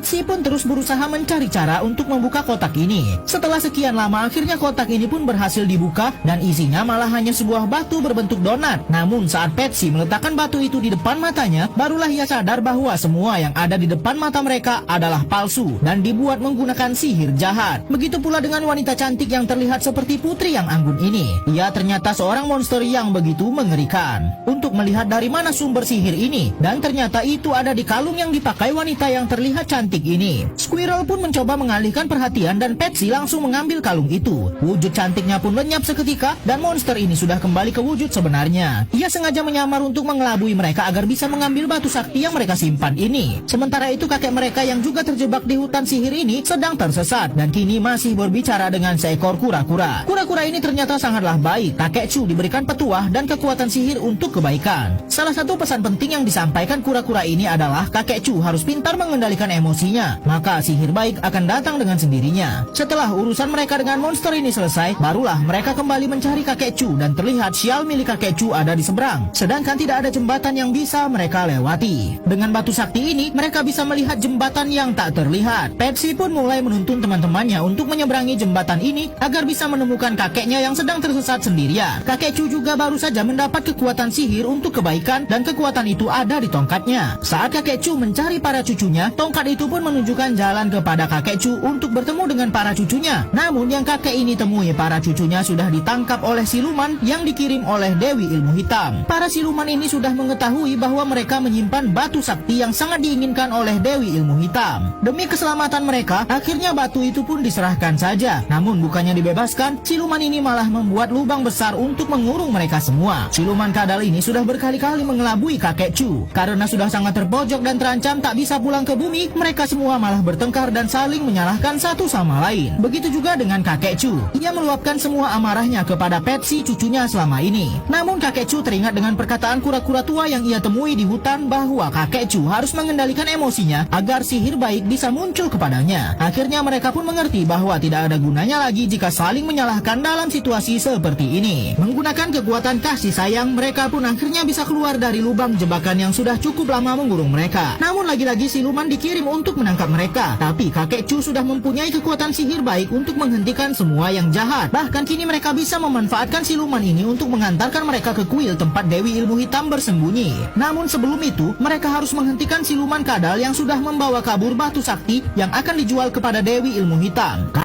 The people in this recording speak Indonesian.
Patsy pun terus berusaha mencari cara untuk membuka kotak ini. Setelah sekian lama, akhirnya kotak ini pun berhasil dibuka dan isinya malah hanya sebuah batu berbentuk donat. Namun saat Patsy meletakkan batu itu di depan matanya, barulah ia sadar bahwa semua yang ada di depan mata mereka adalah palsu dan dibuat menggunakan sihir jahat. Begitu pula dengan wanita cantik yang terlihat seperti putri yang anggun ini. Ia ternyata seorang monster yang begitu mengerikan. Untuk melihat dari mana sumber sihir ini, dan ternyata itu ada di kalung yang dipakai wanita yang terlihat cantik ini. Squirrel pun mencoba mengalihkan perhatian dan Patsy langsung mengambil kalung itu. Wujud cantiknya pun lenyap seketika dan monster ini sudah kembali ke wujud sebenarnya. Ia sengaja menyamar untuk mengelabui mereka agar bisa mengambil batu sakti yang mereka simpan ini. Sementara itu kakek mereka yang juga terjebak di hutan sihir ini sedang tersesat dan kini masih berbicara dengan seekor kura-kura. Kura-kura ini ternyata sangatlah baik. Kakek Chu diberikan petuah dan kekuatan sihir untuk kebaikan. Salah satu pesan penting yang disampaikan kura-kura ini adalah kakek Chu harus pintar mengendalikan emosinya, maka sihir baik akan datang dengan sendirinya. Setelah urusan mereka dengan monster ini selesai, barulah mereka kembali mencari kakek Chu dan terlihat sial milik kakek Chu ada di seberang. Sedangkan tidak ada jembatan yang bisa mereka lewati. Dengan batu sakti ini, mereka bisa melihat jembatan yang tak terlihat. Patsy pun mulai menuntun teman-temannya untuk menyeberangi jembatan ini agar bisa menemukan kakeknya yang sedang tersesat sendirian. Kakek Chu juga baru saja mendapat kekuatan sihir untuk kebaikan dan kekuatan itu ada di tongkatnya. Saat kakek Chu mencari para cucunya, tongkat itu pun menunjukkan jalan kepada kakek Chu untuk bertemu dengan para cucunya. Namun yang kakek ini temui, para cucunya sudah ditangkap oleh siluman yang dikirim oleh Dewi Ilmu Hitam. Para siluman ini sudah mengetahui bahwa mereka menyimpan batu sakti yang sangat diinginkan oleh Dewi Ilmu Hitam. Demi keselamatan mereka, akhirnya batu itu pun diserahkan saja. Namun bukannya dibebaskan, siluman ini malah membuat lubang besar untuk mengurung mereka semua. Siluman kadal ini sudah berkali-kali mengelabui kakek Chu. Karena sudah sangat terpojok dan terancam tak bisa pulang ke bumi, mereka semua malah bertengkar dan saling menyalahkan satu sama lain. Begitu juga dengan kakek Chu. Ia meluapkan semua amarahnya kepada Patsy, cucunya selama ini. Namun kakek Chu teringat dengan perkataan kura-kura tua yang ia temui di hutan bahwa kakek Chu harus mengendalikan emosinya agar sihir baik bisa muncul kepadanya. Akhirnya mereka pun mengerti bahwa tidak ada gunanya lagi jika saling menyalahkan dalam situasi seperti ini. Menggunakan kekuatan kasih sayang, mereka pun akhirnya bisa keluar dari lubang jebakan yang sudah cukup lama mengurung mereka. Namun lagi-lagi siluman dikirim untuk menangkap mereka. Tapi kakek Chu sudah mempunyai kekuatan sihir baik untuk menghentikan semua yang jahat. Bahkan kini mereka bisa memanfaatkan siluman ini untuk mengantarkan mereka ke kuil tempat Dewi Ilmu Hitam bersembunyi. Namun sebelum itu, mereka harus menghentikan siluman kadal yang sudah membawa kabur batu sakti yang akan dijual kepada Dewi Ilmu Hitam.